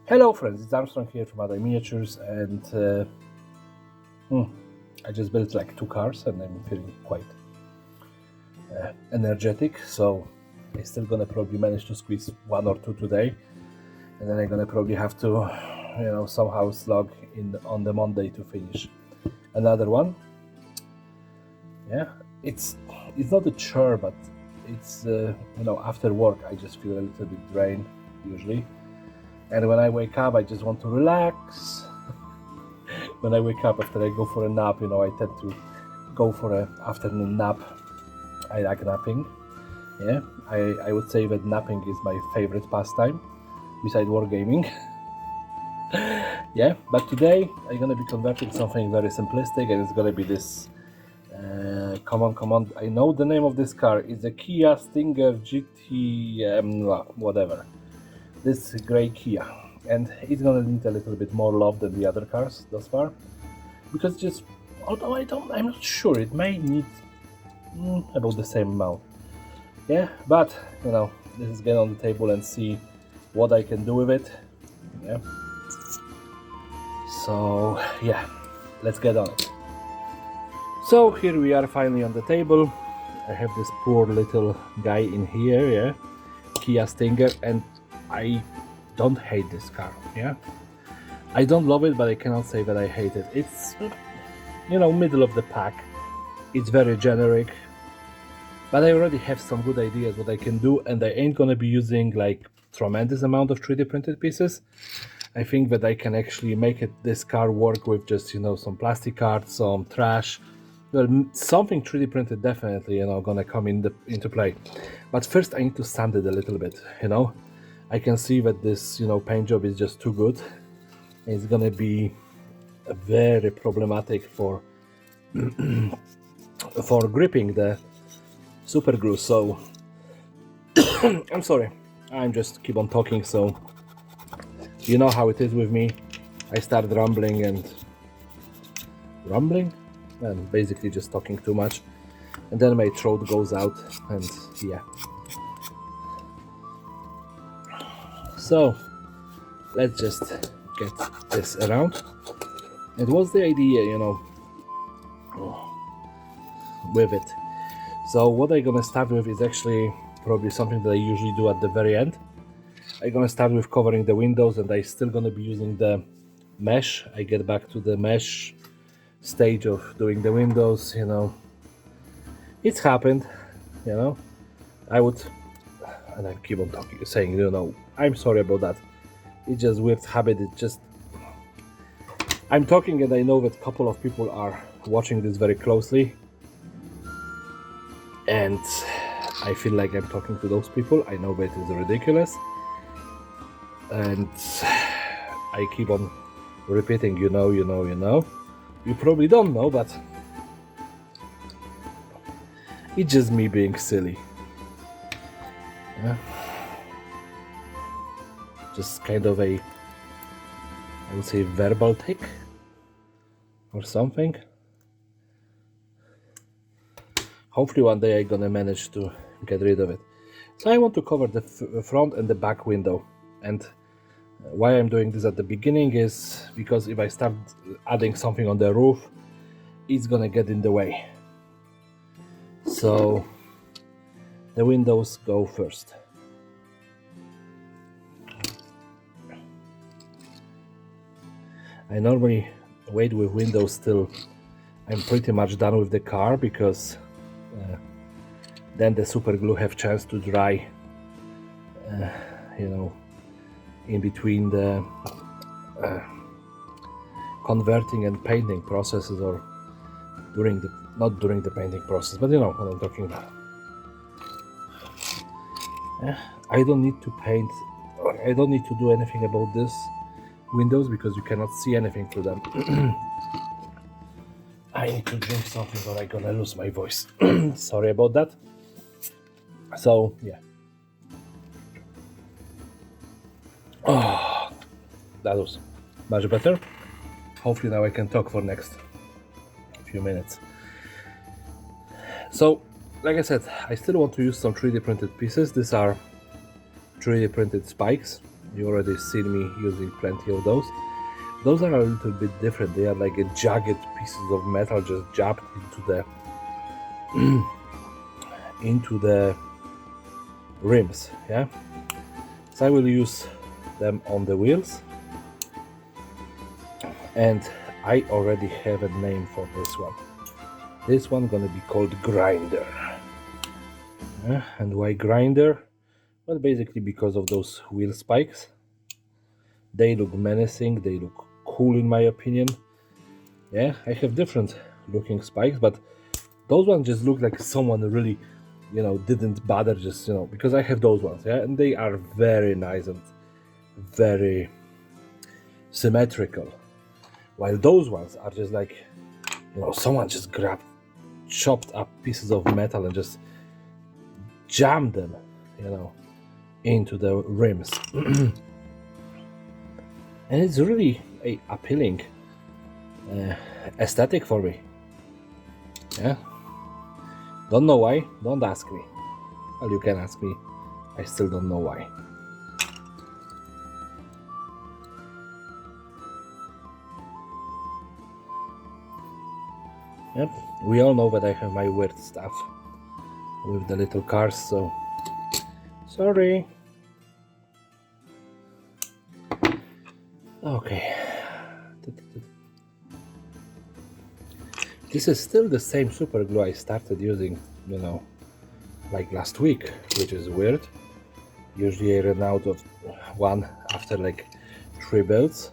Hello friends, it's Armstrong here from Other Miniatures, and I just built like 2 cars and I'm feeling quite energetic, so I'm still gonna probably manage to squeeze 1 or 2 today, and then I'm gonna probably have to, somehow slog in on the Monday to finish another one. Yeah, it's not a chore, but it's after work I just feel a little bit drained usually. And when I wake up, I just want to relax. When I wake up after I go for a nap, I tend to go for an afternoon nap. I like napping. Yeah, I would say that napping is my favorite pastime, besides wargaming. Yeah, but today I'm gonna be converting something very simplistic, and it's gonna be this. Come on! I know the name of this car. It's a Kia Stinger GT, whatever. This grey Kia, and it's gonna need a little bit more love than the other cars thus far, because although I'm not sure, it may need about the same amount. Yeah, but this is get on the table and see what I can do with it. Yeah. So yeah, let's get on it. So here we are finally on the table. I have this poor little guy in here, yeah, Kia Stinger, and I don't hate this car, yeah. I don't love it, but I cannot say that I hate it. It's, middle of the pack. It's very generic, but I already have some good ideas what I can do, and I ain't gonna be using like tremendous amount of 3D printed pieces. I think that I can actually make this car work with just, some plastic cards, some trash. Well, something 3D printed definitely, gonna come into play. But first I need to sand it a little bit, I can see that this, paint job is just too good. It's gonna be very problematic for for gripping the super glue. So I'm sorry, I'm just keep on talking. So you know how it is with me. I start rambling and basically just talking too much, and then my throat goes out, and yeah. So let's just get this around. And what's the idea, with it? So what I'm gonna start with is actually probably something that I usually do at the very end. I'm gonna start with covering the windows, and I'm still gonna be using the mesh. I get back to the mesh stage of doing the windows, It's happened, I would, and I keep on talking, saying, I'm sorry about that. It's just weird habit. I'm talking, and I know that a couple of people are watching this very closely, and I feel like I'm talking to those people. I know that it's ridiculous, and I keep on repeating, you probably don't know, but it's just me being silly. Yeah. Just kind of I would say verbal tick or something. Hopefully one day I'm gonna manage to get rid of it. So I want to cover the front and the back window, and why I'm doing this at the beginning is because if I start adding something on the roof, it's gonna get in the way. So the windows go first. I normally wait with windows till I'm pretty much done with the car, because then the super glue have chance to dry, in between the converting and painting processes, or not during the painting process, but you know what I'm talking about. I don't need to paint, I don't need to do anything about this windows, because you cannot see anything through them. I need to drink something or I'm gonna lose my voice. Sorry about that. So yeah. Oh, that was much better. Hopefully now I can talk for next few minutes. So like I said, I still want to use some 3D printed pieces. These are 3D printed spikes. You already seen me using plenty of those. Those are a little bit different. They are like a jagged pieces of metal just jabbed into the rims. Yeah. So I will use them on the wheels, and I already have a name for this one. This one gonna be called Grinder. Yeah. And why Grinder? Well, basically because of those wheel spikes. They look menacing, they look cool in my opinion. Yeah, I have different looking spikes, but those ones just look like someone really, didn't bother, just, because I have those ones, yeah, and they are very nice and very symmetrical. While those ones are just like, someone just grabbed chopped up pieces of metal and just jammed them, into the rims. And it's really a appealing aesthetic for me. Yeah. Don't know why. Don't ask me. Well, you can ask me. I still don't know why. Yep. We all know that I have my weird stuff with the little cars, so sorry. Okay. This is still the same super glue I started using, like last week, which is weird. Usually I run out of one after like 3 builds.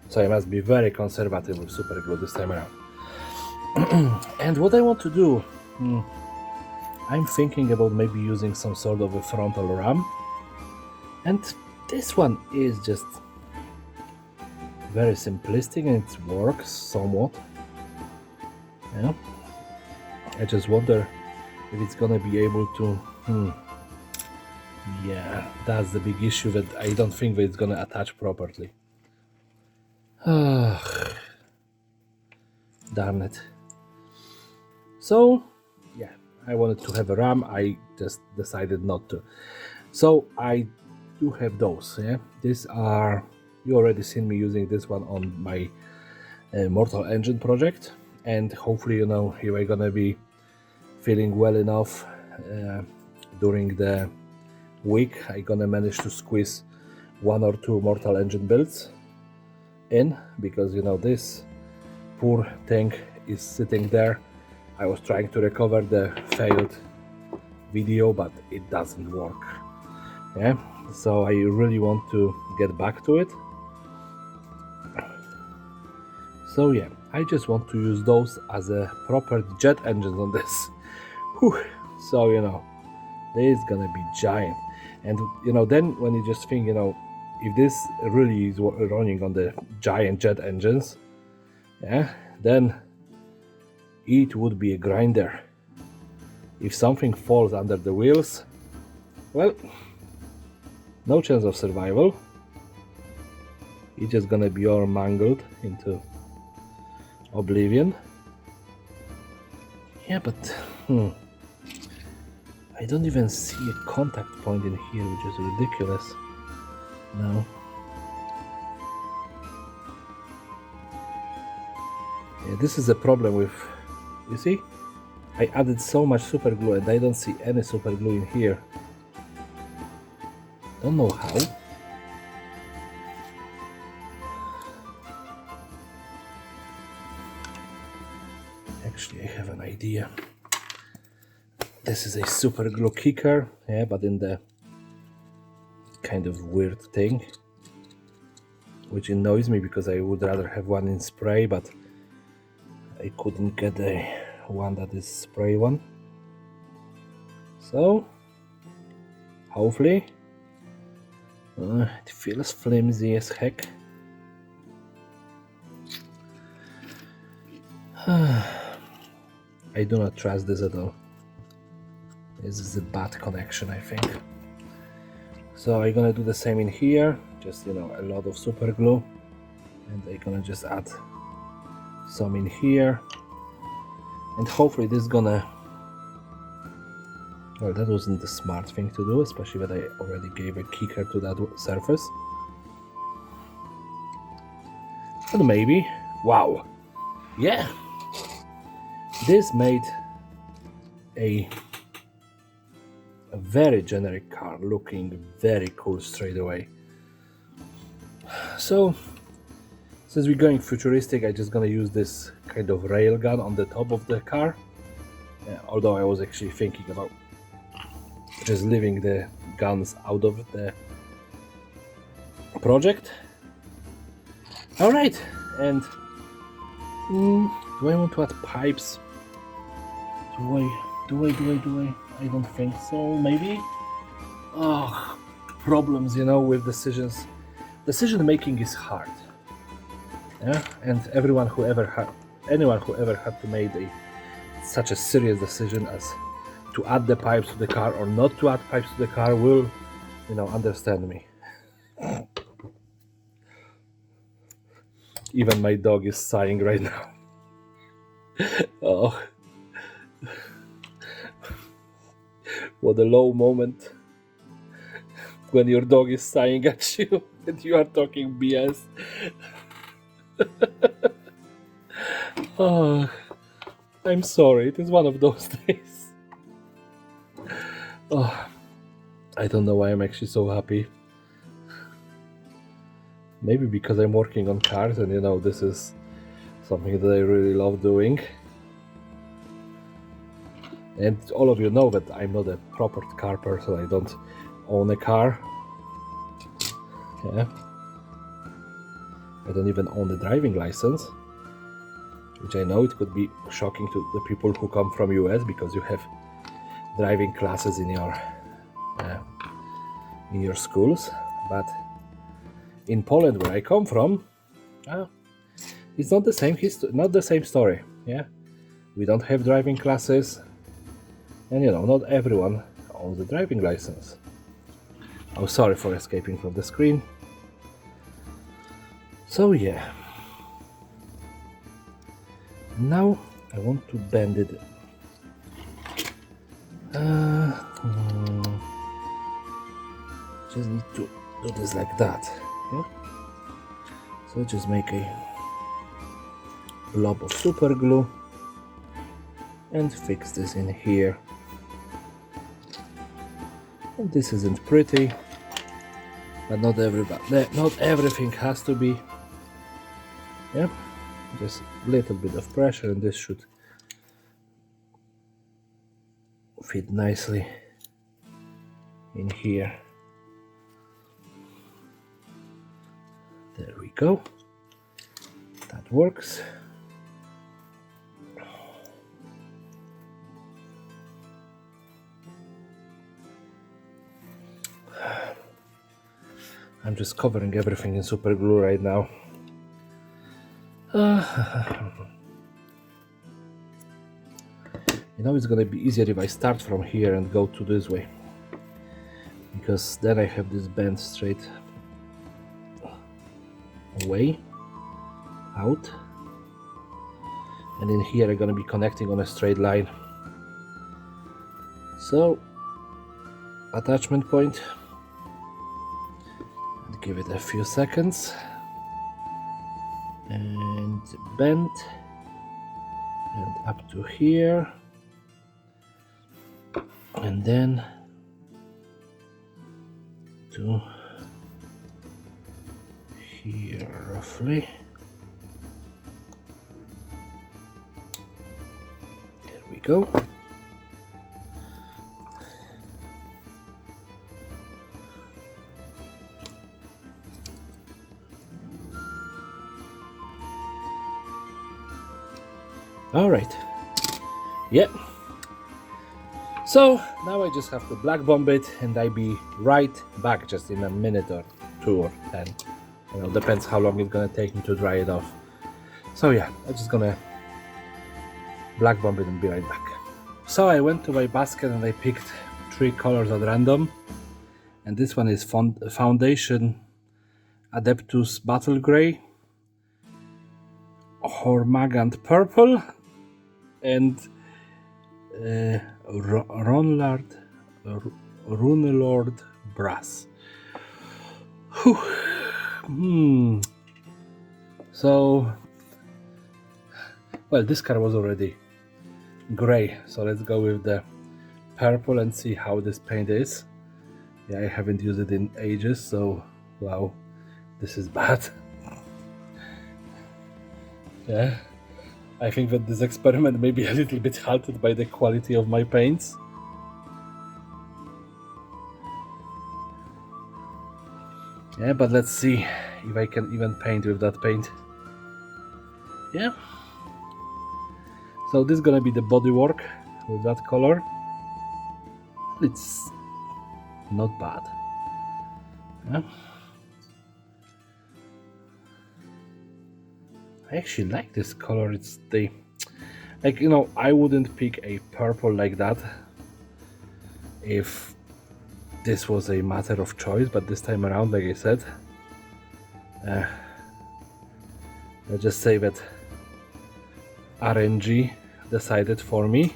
So I must be very conservative with super glue this time around. And what I want to do, I'm thinking about maybe using some sort of a frontal ram. And this one is just very simplistic and it works somewhat. Yeah. I just wonder if it's gonna be able to. Yeah, that's the big issue, that I don't think that it's gonna attach properly. Darn it. So, yeah, I wanted to have a RAM, I just decided not to. So, I do have those, yeah. These are, you already seen me using this one on my Mortal Engine project, and hopefully, here I'm gonna be feeling well enough during the week. I'm gonna manage to squeeze 1 or 2 Mortal Engine builds in, because this poor thing is sitting there. I was trying to recover the failed video, but it doesn't work. Yeah, so I really want to get back to it. So yeah, I just want to use those as a proper jet engines on this. Whew. So this is gonna be giant. And then when you just think, if this really is running on the giant jet engines, yeah, then it would be a grinder. If something falls under the wheels, well, no chance of survival. It's just gonna be all mangled into oblivion. Yeah, but I don't even see a contact point in here, which is ridiculous. No. Yeah, this is a problem with, you see, I added so much super glue and I don't see any super glue in here. Don't know how. Actually, I have an idea. This is a super glue kicker, yeah, but in the kind of weird thing, which annoys me because I would rather have one in spray, but I couldn't get a one that is spray one. So hopefully it feels flimsy as heck. I do not trust this at all. This is a bad connection, I think. So I'm gonna do the same in here, just a lot of super glue, and I'm gonna just add some in here, and hopefully this is gonna Well, that wasn't the smart thing to do, especially that I already gave a kicker to that surface. But maybe, wow, yeah, this made a very generic car looking very cool straight away. So since we're going futuristic, I'm just gonna use this kind of rail gun on the top of the car. Although I was actually thinking about just leaving the guns out of the project. All right, and do I want to add pipes? Do I? I don't think so. Maybe. Oh, problems, with decisions. Decision making is hard. Yeah, and anyone who ever had to make such a serious decision as to add the pipes to the car or not to add pipes to the car will, understand me. Even my dog is sighing right now. Oh, what a low moment when your dog is sighing at you and you are talking BS. Oh, I'm sorry, it is one of those days. Oh, I don't know why I'm actually so happy. Maybe because I'm working on cars and this is something that I really love doing. And all of you know that I'm not a proper car person. I don't own a car. Yeah. I don't even own a driving license, which I know it could be shocking to the people who come from US because you have driving classes in your schools. But in Poland, where I come from, it's not the same not the same story. Yeah, we don't have driving classes, and not everyone owns a driving license. Oh, sorry for escaping from the screen. So yeah, now I want to bend it. Just need to do this like that. Yeah. So just make a blob of super glue and fix this in here. And this isn't pretty, but not everything has to be. Yeah, just a little bit of pressure and this should fit nicely in here. There we go. That works. I'm just covering everything in super glue right now. It's gonna be easier if I start from here and go to this way, because then I have this bend straight away out, and in here I'm gonna be connecting on a straight line. So attachment point, and give it a few seconds and bend and up to here, and then to here roughly. There we go. All right. Yep. So now I just have to black bomb it, and I'll be right back just in a minute or 2 or 10. Depends how long it's gonna take me to dry it off. So yeah, I'm just gonna black bomb it and be right back. So I went to my basket and I picked 3 colors at random, and this one is Foundation Adeptus Battle Grey, Hormagant Purple, and Ronlard Rune Lord Brass. Whew. So, well, this car was already gray, so let's go with the purple and see how this paint is. Yeah, I haven't used it in ages, so wow, this is bad. Yeah, I think that this experiment may be a little bit halted by the quality of my paints. Yeah, but let's see if I can even paint with that paint. Yeah. So this is gonna be the bodywork with that color. It's not bad. Yeah. I actually like this color. It's the, like, you know, I wouldn't pick a purple like that if this was a matter of choice, but this time around, like I said, let's just say that RNG decided for me,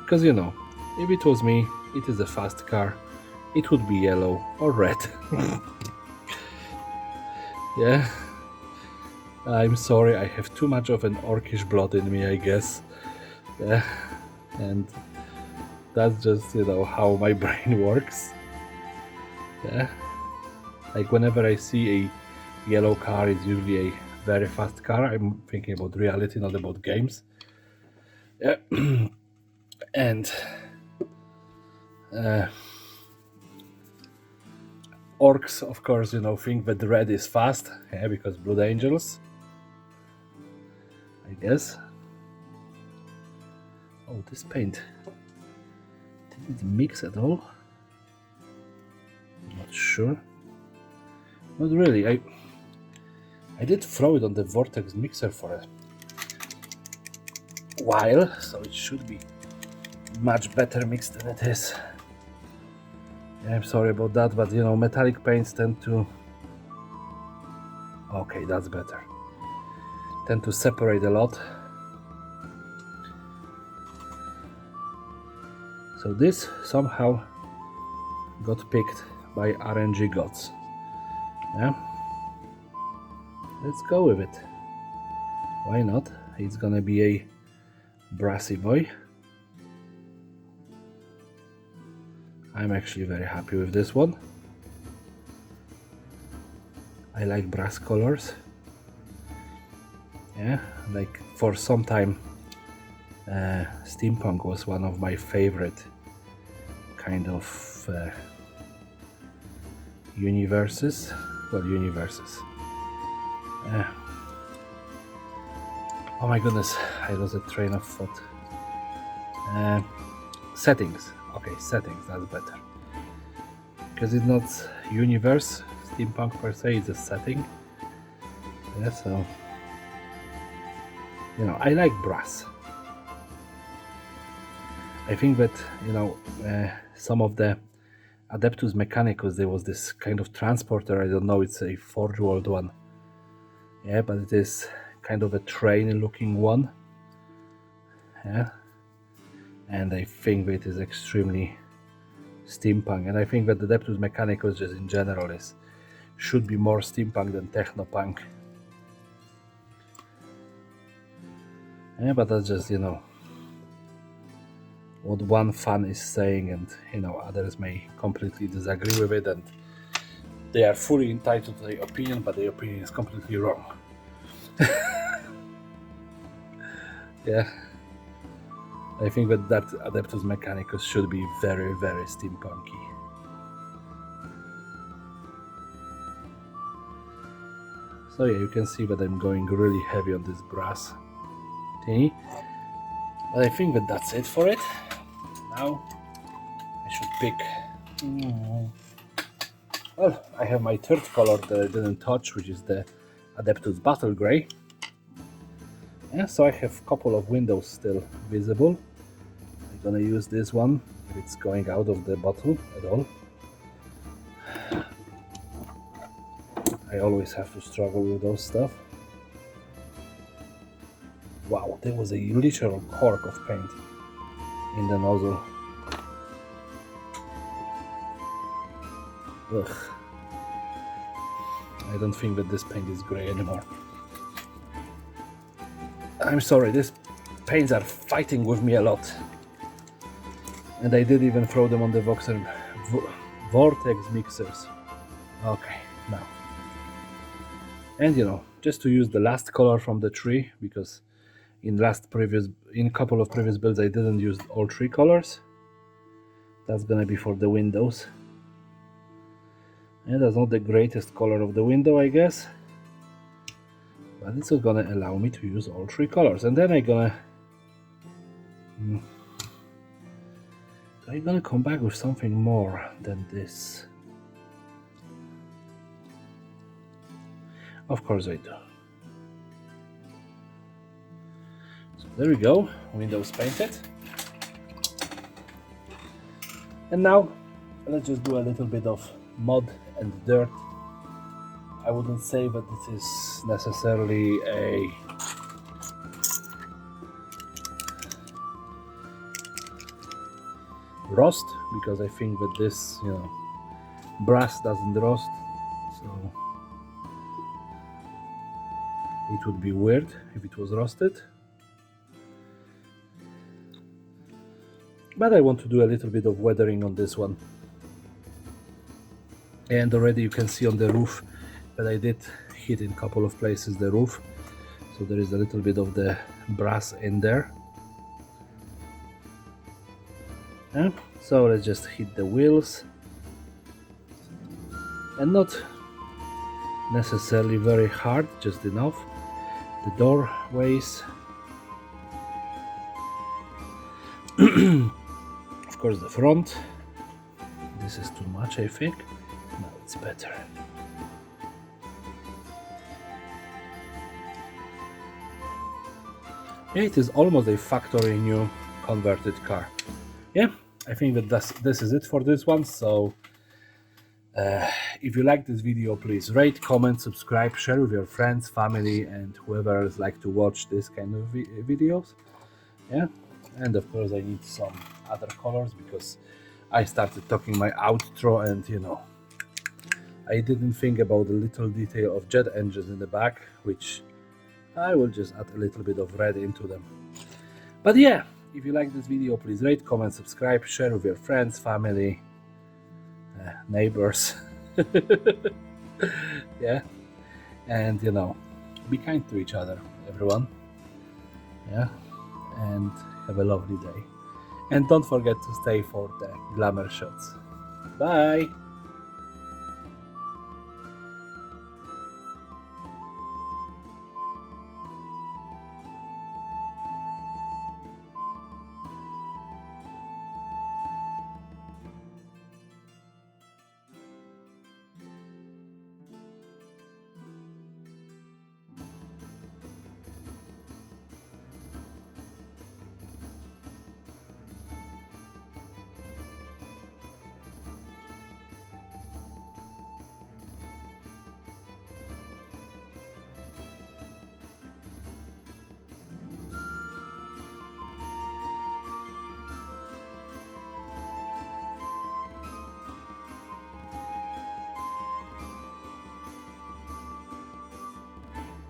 because, you know, if it was me, it is a fast car, it would be yellow or red. Yeah, I'm sorry, I have too much of an orcish blood in me, I guess. Yeah, and that's just, you know, how my brain works. Yeah, like whenever I see a yellow car, it's usually a very fast car. I'm thinking about reality, not about games. Yeah. And orcs, of course, you know, think that red is fast, yeah, because Blood Angels, I guess. Oh, this paint didn't mix at all. I'm not sure. Not really. I did throw it on the vortex mixer for a while, so it should be much better mixed than it is. Yeah, I'm sorry about that, but you know, metallic paints tend to... Okay, that's better. Tend to separate a lot. So this somehow got picked by RNG gods. Yeah, let's go with it. Why not? It's gonna be a brassy boy. I'm actually very happy with this one. I like brass colors. Yeah, like for some time steampunk was one of my favorite kind of universes. Well, universes. Oh my goodness, I lost a train of thought. Settings. Okay, settings, that's better. Because it's not universe, steampunk per se, it's a setting. Yeah, so, you know, I like brass. I think that, you know, some of the Adeptus Mechanicus, there was this kind of transporter, I don't know, it's a Forge World one. Yeah, but it is kind of a train looking one. Yeah, and I think it is extremely steampunk, and I think that the Adeptus Mechanicus just in general should be more steampunk than technopunk. Yeah, but that's just, you know, what one fan is saying, and you know, others may completely disagree with it, and they are fully entitled to their opinion, but their opinion is completely wrong. Yeah, I think that Adeptus Mechanicus should be very, very steampunky. So yeah, you can see that I'm going really heavy on this brass thingy, but I think that that's it for it. Now I should pick. Well, I have my third color that I didn't touch, which is the Adeptus Battle Grey. Yeah, so I have a couple of windows still visible. I'm gonna use this one if it's going out of the bottle at all. I always have to struggle with those stuff. Wow, there was a literal cork of paint in the nozzle. Ugh. I don't think that this paint is grey anymore. I'm sorry, these paints are fighting with me a lot. And I did even throw them on the Vortex mixers. Okay, now. And you know, just to use the last color from the tree, because in a couple of previous builds I didn't use all three colors. That's gonna be for the windows. And that's not the greatest color of the window, I guess. But it's gonna allow me to use all three colors. And then I'm gonna come back with something more than this. Of course I do. So there we go, windows painted. And now let's just do a little bit of mud and dirt. I wouldn't say that this is necessarily a rust, because I think that this, you know, brass doesn't rust, so it would be weird if it was rusted. But I want to do a little bit of weathering on this one. And already you can see on the roof that I did hit in a couple of places the roof, so there is a little bit of the brass in there. Yeah. So let's just hit the wheels, and not necessarily very hard, just enough. The doorways, of course the front. This is too much, I think. No, it's better. Yeah, it is almost a factory new converted car. Yeah, I think that this is it for this one. So if you like this video, please rate, comment, subscribe, share with your friends, family, and whoever else like to watch this kind of videos. Yeah, and of course I need some other colors, because I started talking my outro and you know, I didn't think about the little detail of jet engines in the back, which I will just add a little bit of red into them. But yeah, if you like this video, please rate, comment, subscribe, share with your friends, family, neighbors. Yeah, and you know, be kind to each other, everyone. Yeah, and have a lovely day. And don't forget to stay for the glamour shots. Bye.